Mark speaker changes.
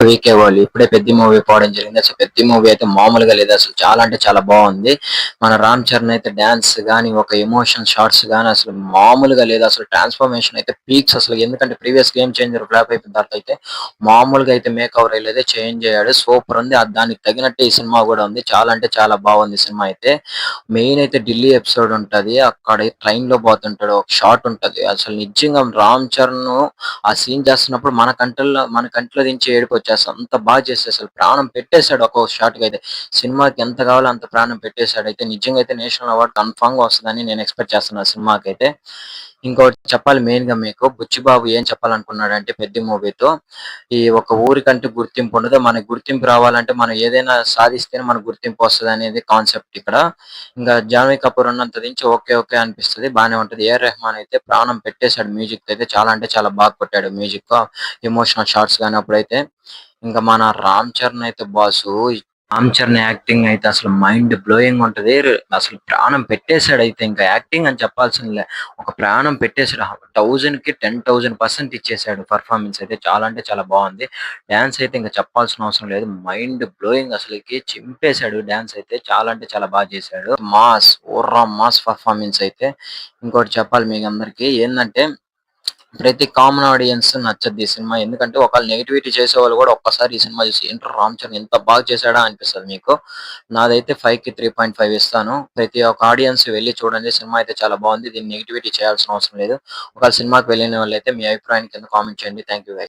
Speaker 1: వీకే వాళ్ళు ఇప్పుడే పెద్ద మూవీ పోవడం జరిగింది. అసలు పెద్ద మూవీ అయితే మామూలుగా లేదు. అసలు చాలా అంటే చాలా బాగుంది. మన రామ్ చరణ్ అయితే డాన్స్ గాని, ఒక ఎమోషన్ షాట్స్ గాని అసలు మామూలుగా లేదు. అసలు ట్రాన్స్‌ఫర్మేషన్ అయితే పీక్స్ అసలు. ఎందుకంటే ప్రీవియస్ గేమ్ చేంజర్ ఫ్లాప్ అయిపోయిన తర్వాత అయితే మామూలుగా అయితే మేక్ ఓవర్ ఎయలేదు. చేంజ్ అయ్యాడు. సూపర్ ఉంది. దానికి తగినట్టే ఈ సినిమా కూడా ఉంది. చాలా అంటే చాలా బాగుంది సినిమా అయితే. మెయిన్ అయితే ఢిల్లీ ఎపిసోడ్ ఉంటది. అక్కడ ట్రైన్‌లో పోతుంటాడు. ఒక షాట్ ఉంటది. అసలు నిజంగా రామ్ చరణ్ ఆ సీన్ చేస్తున్నప్పుడు మన కంట్లో నుంచి ఏడుపొచ్చేస్తది. అంత బాగా చేసాడు. అసలు ప్రాణం పెట్టేసాడు ఒక్కో షాట్‌కైతే. సినిమాకి ఎంత కావాలో అంత ప్రాణం పెట్టేసాడు. అయితే నిజంగా అయితే నేషనల్ అవార్డ్ కన్ఫర్మ్‌గా వస్తదని నేను ఎక్స్‌పెక్ట్ చేస్తున్నా సినిమాకైతే. ఇంకోటి చెప్పాలి మెయిన్‌గా మీకు 'బుచ్చిబాబు' ఏం చెప్పాలనుకున్నాడంటే 'పెద్ది' మూవీతో ఈ ఒక ఊరికంటూ గుర్తింపు ఉండదు. మనకు గుర్తింపు రావాలంటే మనం ఏదైనా సాధిస్తేనే మనకు గుర్తింపు వస్తదనేది కాన్సెప్ట్ ఇక్కడ. ఇంకా 'జాన్వీ కపూర్' ఉన్నంత దించి ఓకే. ఓకే అనిపిస్తది. బానే ఉంటది. 'ఏఆర్ రెహమాన్' అయితే ప్రాణం పెట్టేసాడు మ్యూజిక్‌తో అయితే. చాలా అంటే చాలా బాగా కొట్టాడు మ్యూజిక్. ఎమోషనల్ షాట్స్ గాని అప్పుడైతే. ఇంకా మన 'రామ్ చరణ్' అయితే బాసు 'రామ్ చరణ్' యాక్టింగ్ అయితే అసలు మైండ్ బ్లోయింగ్ ఉంటది. అసలు ప్రాణం పెట్టేసాడయితే ఇంకా యాక్టింగ్ అని చెప్పాల్సిందిలే. ఒక ప్రాణం పెట్టేసాడు. 1000కి 10,000% ఇచ్చేసాడు పెర్ఫార్మన్స్ అయితే. చాలా అంటే చాలా బాగుంది. డాన్స్ అయితే ఇంక చెప్పాల్సిన అవసరం లేదు. మైండ్ బ్లోయింగ్ అసలకి చింపేసాడు డాన్స్ అయితే. చాలా అంటే చాలా బాగా చేశాడు. మాస్ మాస్ పెర్ఫార్మన్స్ అయితే. ఇంకోటి చెప్పాలి మీకందరికి ఏందంటే ప్రతి కామన్ ఆడియన్స్ నచ్చద్ది ఈ సినిమా. ఎందుకంటే ఒకవేళ నెగటివిటీ చేసేవాళ్ళు కూడా ఒక్కసారి ఈ సినిమా చూసి ఏంట్రా రామ్ చరణ్ ఇంత బాగా చేశాడా అనిపిస్తది మీకు. నాదైతే 5కి 3.5 ఇస్తాను. ప్రతి ఒక్క ఆడియన్స్ వెళ్లి చూడండి. సినిమా అయితే చాలా బాగుంది. దీన్ని నెగటివిటీ చేయాల్సిన అవసరం లేదు. ఒకవేళ సినిమాకి వెళ్ళిన వాళ్ళైతే మీ అభిప్రాయాన్ని కింద కామెంట్ చేయండి. Thank you guys.